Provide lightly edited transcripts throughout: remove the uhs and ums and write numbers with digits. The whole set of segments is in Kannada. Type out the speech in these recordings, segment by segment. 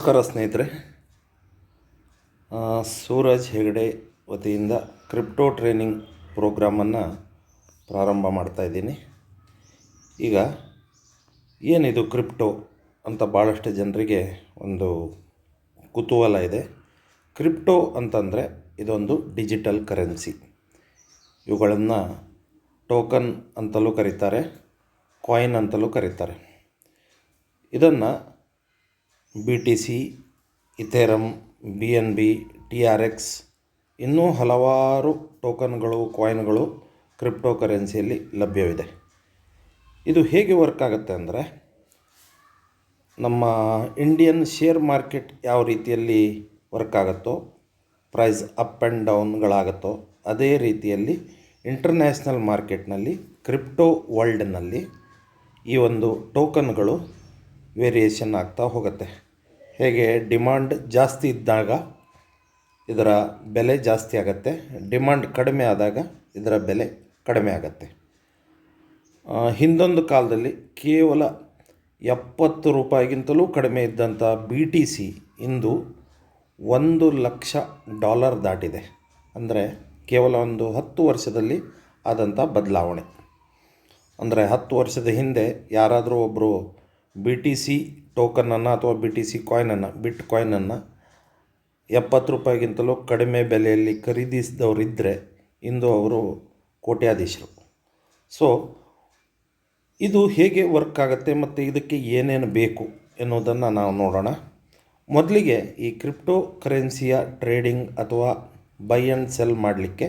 ನಮಸ್ಕಾರ ಸ್ನೇಹಿತರೆ. ಸೂರಜ್ ಹೆಗಡೆ ವತಿಯಿಂದ ಕ್ರಿಪ್ಟೋ ಟ್ರೈನಿಂಗ್ ಪ್ರೋಗ್ರಾಮನ್ನು ಪ್ರಾರಂಭ ಮಾಡ್ತಾಯಿದ್ದೀನಿ. ಈಗ ಏನಿದು ಕ್ರಿಪ್ಟೋ ಅಂತ ಭಾಳಷ್ಟು ಜನರಿಗೆ ಒಂದು ಕುತೂಹಲ ಇದೆ. ಕ್ರಿಪ್ಟೋ ಅಂತಂದರೆ ಇದೊಂದು ಡಿಜಿಟಲ್ ಕರೆನ್ಸಿ. ಇವುಗಳನ್ನು ಟೋಕನ್ ಅಂತಲೂ ಕರೀತಾರೆ, ಕಾಯಿನ್ ಅಂತಲೂ ಕರೀತಾರೆ. ಇದನ್ನು BTC, ಇಥೇರಮ್, BNB, TRX ಇನ್ನೂ ಹಲವಾರು ಟೋಕನ್ಗಳು, ಕಾಯಿನ್ಗಳು ಕ್ರಿಪ್ಟೋ ಕರೆನ್ಸಿಯಲ್ಲಿ ಲಭ್ಯವಿದೆ. ಇದು ಹೇಗೆ ವರ್ಕ್ ಆಗುತ್ತೆ ಅಂದರೆ, ನಮ್ಮ ಇಂಡಿಯನ್ ಶೇರ್ ಮಾರ್ಕೆಟ್ ಯಾವ ರೀತಿಯಲ್ಲಿ ವರ್ಕ್ ಆಗುತ್ತೋ, ಪ್ರೈಸ್ ಅಪ್ ಆ್ಯಂಡ್ ಡೌನ್ಗಳಾಗುತ್ತೋ, ಅದೇ ರೀತಿಯಲ್ಲಿ ಇಂಟರ್ನ್ಯಾಷನಲ್ ಮಾರ್ಕೆಟ್ನಲ್ಲಿ ಕ್ರಿಪ್ಟೋ ವರ್ಲ್ಡ್ನಲ್ಲಿ ಈ ಒಂದು ಟೋಕನ್ಗಳು ವೇರಿಯೇಷನ್ ಆಗ್ತಾ ಹೋಗುತ್ತೆ. ಹೇಗೆ ಡಿಮಾಂಡ್ ಜಾಸ್ತಿ ಇದ್ದಾಗ ಇದರ ಬೆಲೆ ಜಾಸ್ತಿ ಆಗುತ್ತೆ, ಡಿಮಾಂಡ್ ಕಡಿಮೆ ಆದಾಗ ಇದರ ಬೆಲೆ ಕಡಿಮೆ ಆಗುತ್ತೆ. ಹಿಂದೊಂದು ಕಾಲದಲ್ಲಿ ಕೇವಲ 70 ರೂಪಾಯಿಗಿಂತಲೂ ಕಡಿಮೆ ಇದ್ದಂಥ BTC ಇಂದು $1,00,000 ದಾಟಿದೆ. ಅಂದರೆ ಕೇವಲ ಒಂದು 10 ವರ್ಷದಲ್ಲಿ ಆದಂಥ ಬದಲಾವಣೆ. ಅಂದರೆ 10 ವರ್ಷದ ಹಿಂದೆ ಯಾರಾದರೂ ಒಬ್ಬರು BTC ಟೋಕನನ್ನು ಅಥವಾ BTC ಕಾಯಿನನ್ನು, ಬಿಟ್ ಕಾಯಿನನ್ನು 70 ರೂಪಾಯಿಗಿಂತಲೂ ಕಡಿಮೆ ಬೆಲೆಯಲ್ಲಿ ಖರೀದಿಸಿದವರಿದ್ದರೆ ಇಂದು ಅವರು ಕೋಟ್ಯಾಧೀಶರು. ಸೊ ಇದು ಹೇಗೆ ವರ್ಕ್ ಆಗುತ್ತೆ ಮತ್ತು ಇದಕ್ಕೆ ಏನೇನು ಬೇಕು ಎನ್ನುವುದನ್ನು ನಾವು ನೋಡೋಣ. ಮೊದಲಿಗೆ ಈ ಕ್ರಿಪ್ಟೋ ಕರೆನ್ಸಿಯ ಟ್ರೇಡಿಂಗ್ ಅಥವಾ ಬೈ ಆ್ಯಂಡ್ ಸೆಲ್ ಮಾಡಲಿಕ್ಕೆ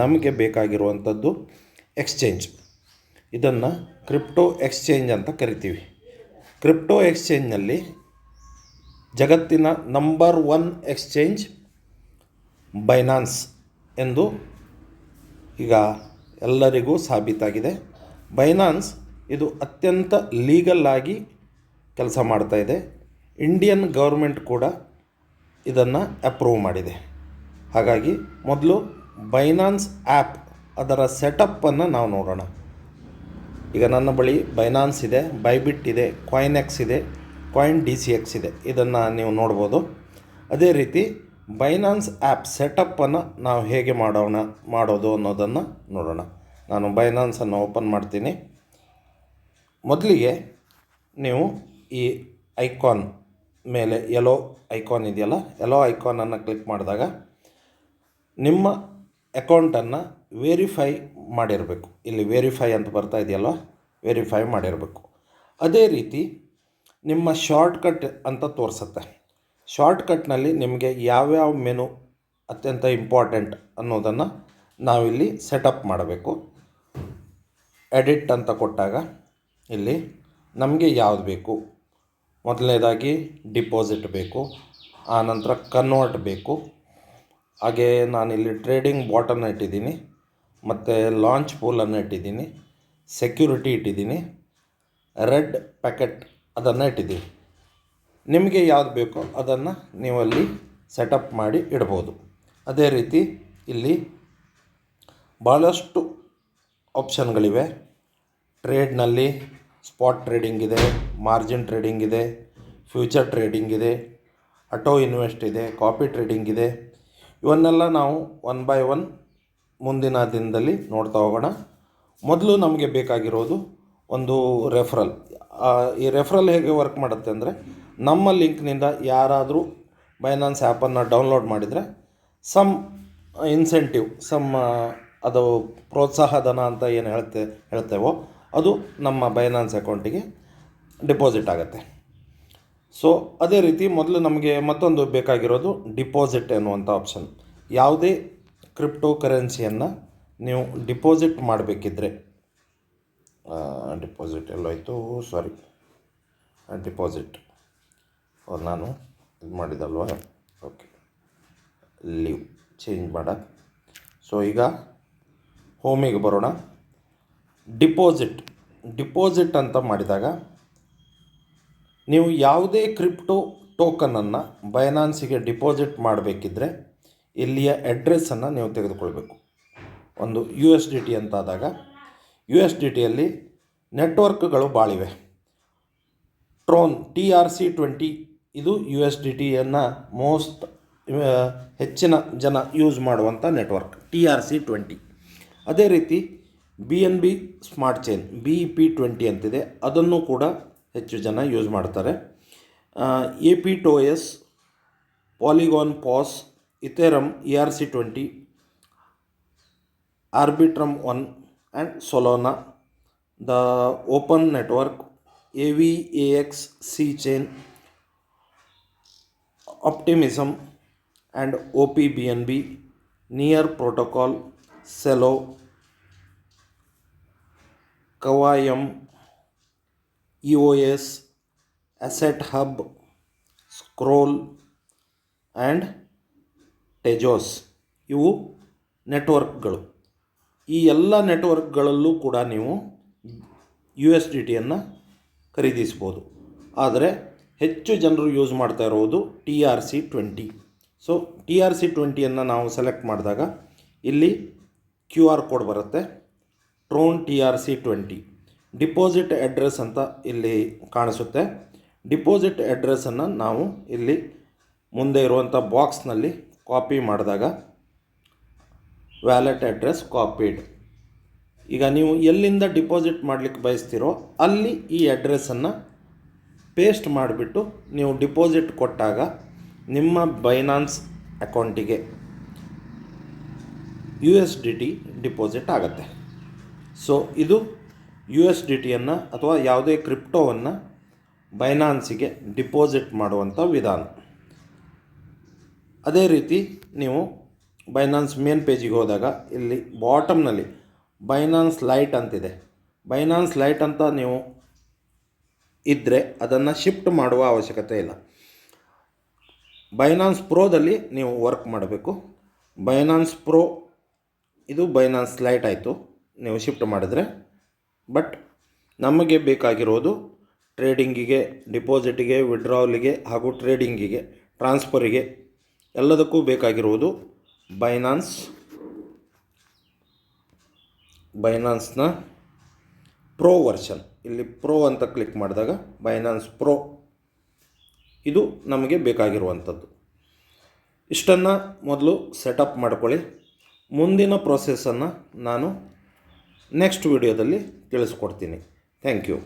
ನಮಗೆ ಬೇಕಾಗಿರುವಂಥದ್ದು ಎಕ್ಸ್ಚೇಂಜ್. ಇದನ್ನು ಕ್ರಿಪ್ಟೋ ಎಕ್ಸ್ಚೇಂಜ್ ಅಂತ ಕರಿತೀವಿ. ಕ್ರಿಪ್ಟೋ ಎಕ್ಸ್ಚೇಂಜ್ನಲ್ಲಿ ಜಗತ್ತಿನ ನಂಬರ್ 1 ಎಕ್ಸ್ಚೇಂಜ್ ಬೈನಾನ್ಸ್ ಎಂದು ಈಗ ಎಲ್ಲರಿಗೂ ಸಾಬೀತಾಗಿದೆ. ಬೈನಾನ್ಸ್ ಇದು ಅತ್ಯಂತ ಲೀಗಲ್ ಆಗಿ ಕೆಲಸ ಮಾಡ್ತಾಯಿದೆ. ಇಂಡಿಯನ್ ಗೌರ್ಮೆಂಟ್ ಕೂಡ ಇದನ್ನು ಅಪ್ರೂವ್ ಮಾಡಿದೆ. ಹಾಗಾಗಿ ಮೊದಲು ಬೈನಾನ್ಸ್ ಆ್ಯಪ್, ಅದರ ಸೆಟಪ್ಪನ್ನು ನಾವು ನೋಡೋಣ. ಈಗ ನನ್ನ ಬಳಿ ಬೈನಾನ್ಸ್ ಇದೆ, ಬೈಬಿಟ್ ಇದೆ, ಕಾಯಿನೆಕ್ಸ್ ಇದೆ, ಕಾಯಿನ್ DCX ಇದೆ. ಇದನ್ನು ನೀವು ನೋಡ್ಬೋದು. ಅದೇ ರೀತಿ ಬೈನಾನ್ಸ್ ಆ್ಯಪ್ ಸೆಟಪ್ಪನ್ನು ನಾವು ಹೇಗೆ ಮಾಡೋದು ಅನ್ನೋದನ್ನು ನೋಡೋಣ. ನಾನು ಬೈನಾನ್ಸನ್ನು ಓಪನ್ ಮಾಡ್ತೀನಿ. ಮೊದಲಿಗೆ ನೀವು ಈ ಐಕಾನ್ ಮೇಲೆ ಯೆಲ್ಲೋ ಐಕಾನ್ ಇದೆಯಲ್ಲ, ಯೆಲ್ಲೋ ಐಕಾನನ್ನು ಕ್ಲಿಕ್ ಮಾಡಿದಾಗ ನಿಮ್ಮ ಅಕೌಂಟನ್ನು ವೆರಿಫೈ ಮಾಡಿರಬೇಕು. ಇಲ್ಲಿ ವೆರಿಫೈ ಅಂತ ಬರ್ತಾ ಇದೆಯಲ್ವ, ವೆರಿಫೈ ಮಾಡಿರಬೇಕು. ಅದೇ ರೀತಿ ನಿಮ್ಮ ಶಾರ್ಟ್ಕಟ್ ಅಂತ ತೋರಿಸುತ್ತೆ. ಶಾರ್ಟ್ಕಟ್ನಲ್ಲಿ ನಿಮಗೆ ಯಾವ್ಯಾವ ಮೆನು ಅತ್ಯಂತ ಇಂಪಾರ್ಟೆಂಟ್ ಅನ್ನೋದನ್ನು ನಾವಿಲ್ಲಿ ಸೆಟಪ್ ಮಾಡಬೇಕು. ಎಡಿಟ್ ಅಂತ ಕೊಟ್ಟಾಗ ಇಲ್ಲಿ ನಮಗೆ ಯಾವುದು ಬೇಕು, ಮೊದಲನೇದಾಗಿ ಡಿಪಾಸಿಟ್ ಬೇಕು, ಆನಂತರ ಕನ್ವರ್ಟ್ ಬೇಕು. ಹಾಗೆ ನಾನಿಲ್ಲಿ ಟ್ರೇಡಿಂಗ್ ಬಾಟನ್ನು ಇಟ್ಟಿದ್ದೀನಿ, ಮತ್ತು ಲಾಂಚ್ ಪೂಲನ್ನು ಇಟ್ಟಿದ್ದೀನಿ, ಸೆಕ್ಯೂರಿಟಿ ಇಟ್ಟಿದ್ದೀನಿ, ರೆಡ್ ಪ್ಯಾಕೆಟ್ ಅದನ್ನು ಇಟ್ಟಿದ್ದೀನಿ. ನಿಮಗೆ ಯಾವುದು ಬೇಕೋ ಅದನ್ನು ನೀವಲ್ಲಿ ಸೆಟಪ್ ಮಾಡಿ ಇಡ್ಬೋದು. ಅದೇ ರೀತಿ ಇಲ್ಲಿ ಭಾಳಷ್ಟು ಆಪ್ಷನ್ಗಳಿವೆ. ಟ್ರೇಡ್ನಲ್ಲಿ ಸ್ಪಾಟ್ ಟ್ರೇಡಿಂಗ್ ಇದೆ, ಮಾರ್ಜಿನ್ ಟ್ರೇಡಿಂಗ್ ಇದೆ, ಫ್ಯೂಚರ್ ಟ್ರೇಡಿಂಗ್ ಇದೆ, ಆಟೋ ಇನ್ವೆಸ್ಟ್ ಇದೆ, ಕಾಪಿ ಟ್ರೇಡಿಂಗ್ ಇದೆ. ಇವನ್ನೆಲ್ಲ ನಾವು 1 by 1 ಮುಂದಿನ ದಿನದಲ್ಲಿ ನೋಡ್ತಾ ಹೋಗೋಣ. ಮೊದಲು ನಮಗೆ ಬೇಕಾಗಿರೋದು ಒಂದು ರೆಫರಲ್. ಈ ರೆಫರಲ್ ಹೇಗೆ ವರ್ಕ್ ಮಾಡುತ್ತೆ ಅಂದರೆ, ನಮ್ಮ ಲಿಂಕ್ನಿಂದ ಯಾರಾದರೂ ಬೈನಾನ್ಸ್ ಆ್ಯಪನ್ನು ಡೌನ್ಲೋಡ್ ಮಾಡಿದರೆ ಸಮ್ ಇನ್ಸೆಂಟಿವ್, ಅದು ಪ್ರೋತ್ಸಾಹಧನ ಅಂತ ಏನು ಹೇಳ್ತೇವೋ ಅದು ನಮ್ಮ ಬೈನಾನ್ಸ್ ಅಕೌಂಟಿಗೆ ಡಿಪಾಸಿಟ್ ಆಗುತ್ತೆ. ಸೊ ಅದೇ ರೀತಿ ಮೊದಲು ನಮಗೆ ಮತ್ತೊಂದು ಬೇಕಾಗಿರೋದು ಡಿಪಾಸಿಟ್ ಎನ್ನುವಂಥ ಆಪ್ಷನ್. ಯಾವುದೇ ಕ್ರಿಪ್ಟೋ ಕರೆನ್ಸಿಯನ್ನು ನೀವು ಡಿಪಾಸಿಟ್ ಮಾಡಬೇಕಿದ್ರೆ, ಡಿಪಾಸಿಟ್ ಎಲ್ಲೋಯ್ತು, ಸಾರಿ, ಡಿಪಾಸಿಟ್ ನಾನು ಇದು ಮಾಡಿದಲ್ವ, ಓಕೆ, ಲೀವ್ ಚೇಂಜ್ ಮಾಡ. ಸೊ ಈಗ ಹೋಮಿಗೆ ಬರೋಣ. ಡಿಪಾಸಿಟ್ ಅಂತ ಮಾಡಿದಾಗ ನೀವು ಯಾವುದೇ ಕ್ರಿಪ್ಟೋ ಟೋಕನನ್ನು ಬೈನಾನ್ಸಿಗೆ ಡಿಪಾಸಿಟ್ ಮಾಡಬೇಕಿದ್ರೆ ಇಲ್ಲಿಯ ಅಡ್ರೆಸ್ಸನ್ನು ನೀವು ತೆಗೆದುಕೊಳ್ಬೇಕು. ಒಂದು USDT ಅಂತಾದಾಗ USDTಯಲ್ಲಿ ನೆಟ್ವರ್ಕ್ಗಳು ಭಾಳಿವೆ. TRC20 ಇದು USDTಯನ್ನು ಹೆಚ್ಚಿನ ಜನ ಯೂಸ್ ಮಾಡುವಂಥ ನೆಟ್ವರ್ಕ್ TRC20. ಅದೇ ರೀತಿ BNB ಸ್ಮಾರ್ಟ್ ಚೈನ್ BEP20 ಅಂತಿದೆ, ಅದನ್ನು ಕೂಡ ಹೆಚ್ಚು ಜನ ಯೂಸ್ ಮಾಡ್ತಾರೆ. APTOS, Polygon PoS, Ethereum ERC20, Arbitrum 1 and Solana, the open network AVAX C chain, Optimism and OPBNB, Near Protocol, Celo, Kawayam, EOS, Asset Hub, Scroll and Tejos. ಇವು ನೆಟ್ವರ್ಕ್ಗಳು. ಈ ಎಲ್ಲ ನೆಟ್ವರ್ಕ್ಗಳಲ್ಲೂ ಕೂಡ ನೀವು USDTಯನ್ನು ಖರೀದಿಸ್ಬೋದು. ಆದರೆ ಹೆಚ್ಚು ಜನರು ಯೂಸ್ ಮಾಡ್ತಾ ಇರೋದು TRC20. ಸೊ TRC20ಯನ್ನು ನಾವು ಸೆಲೆಕ್ಟ್ ಮಾಡಿದಾಗ ಇಲ್ಲಿ QR ಕೋಡ್ ಬರುತ್ತೆ, ಟ್ರೋನ್ TRC20. ಡಿಪಾಸಿಟ್ ಅಡ್ರೆಸ್ ಅಂತ ಇಲ್ಲಿ ಕಾಣಿಸುತ್ತೆ. ಡಿಪಾಸಿಟ್ ಅಡ್ರೆಸ್ಸನ್ನು ನಾವು ಇಲ್ಲಿ ಮುಂದೆ ಇರುವಂಥ ಬಾಕ್ಸ್ನಲ್ಲಿ ಕಾಪಿ ಮಾಡಿದಾಗ ವ್ಯಾಲೆಟ್ ಅಡ್ರೆಸ್ ಕಾಪಿಡ್. ಈಗ ನೀವು ಎಲ್ಲಿಂದ ಡಿಪಾಸಿಟ್ ಮಾಡಲಿಕ್ಕೆ ಬಯಸ್ತೀರೋ ಅಲ್ಲಿ ಈ ಅಡ್ರೆಸ್ಸನ್ನು ಪೇಸ್ಟ್ ಮಾಡಿಬಿಟ್ಟು ನೀವು ಡಿಪಾಸಿಟ್ ಕೊಟ್ಟಾಗ ನಿಮ್ಮ ಬೈನಾನ್ಸ್ ಅಕೌಂಟಿಗೆ USDT ಡಿಪಾಸಿಟ್ ಆಗುತ್ತೆ. ಸೊ ಇದು USDTಯನ್ನು ಅಥವಾ ಯಾವುದೇ ಕ್ರಿಪ್ಟೋವನ್ನು ಬೈನಾನ್ಸಿಗೆ ಡಿಪಾಸಿಟ್ ಮಾಡುವಂಥ ವಿಧಾನ. ಅದೇ ರೀತಿ ನೀವು ಬೈನಾನ್ಸ್ ಮೇನ್ ಪೇಜಿಗೆ ಹೋದಾಗ ಇಲ್ಲಿ ಬಾಟಮ್ನಲ್ಲಿ ಬೈನಾನ್ಸ್ ಲೈಟ್ ಅಂತಿದೆ. ಬೈನಾನ್ಸ್ ಲೈಟ್ ಅಂತ ನೀವು ಇದ್ದರೆ ಅದನ್ನು ಶಿಫ್ಟ್ ಮಾಡುವ ಅವಶ್ಯಕತೆ ಇಲ್ಲ. ಬೈನಾನ್ಸ್ ಪ್ರೋದಲ್ಲಿ ನೀವು ವರ್ಕ್ ಮಾಡಬೇಕು. ಬೈನಾನ್ಸ್ ಪ್ರೋ ಇದು ಬೈನಾನ್ಸ್ ಲೈಟ್ ಆಯಿತು ನೀವು ಶಿಫ್ಟ್ ಮಾಡಿದ್ರೆ. ಬಟ್ ನಮಗೆ ಬೇಕಾಗಿರೋದು ಟ್ರೇಡಿಂಗಿಗೆ, ಡಿಪಾಸಿಟಿಗೆ, ವಿಡ್ರಾವಲಿಗೆ ಹಾಗೂ ಟ್ರೇಡಿಂಗಿಗೆ, ಟ್ರಾನ್ಸ್ಫರಿಗೆ ಎಲ್ಲದಕ್ಕೂ ಬೇಕಾಗಿರುವುದು ಬೈನಾನ್ಸ್ನ ಪ್ರೋ ವರ್ಷನ್. ಇಲ್ಲಿ ಪ್ರೋ ಅಂತ ಕ್ಲಿಕ್ ಮಾಡಿದಾಗ ಬೈನಾನ್ಸ್ ಪ್ರೋ ಇದು ನಮಗೆ ಬೇಕಾಗಿರುವಂಥದ್ದು. ಇಷ್ಟನ್ನು ಮೊದಲು ಸೆಟಪ್ ಮಾಡ್ಕೊಳ್ಳಿ. ಮುಂದಿನ ಪ್ರೊಸೆಸನ್ನು ನಾನು ನೆಕ್ಸ್ಟ್ ವಿಡಿಯೋದಲ್ಲಿ ತಿಳಿಸ್ಕೊಡ್ತೀನಿ. Thank you.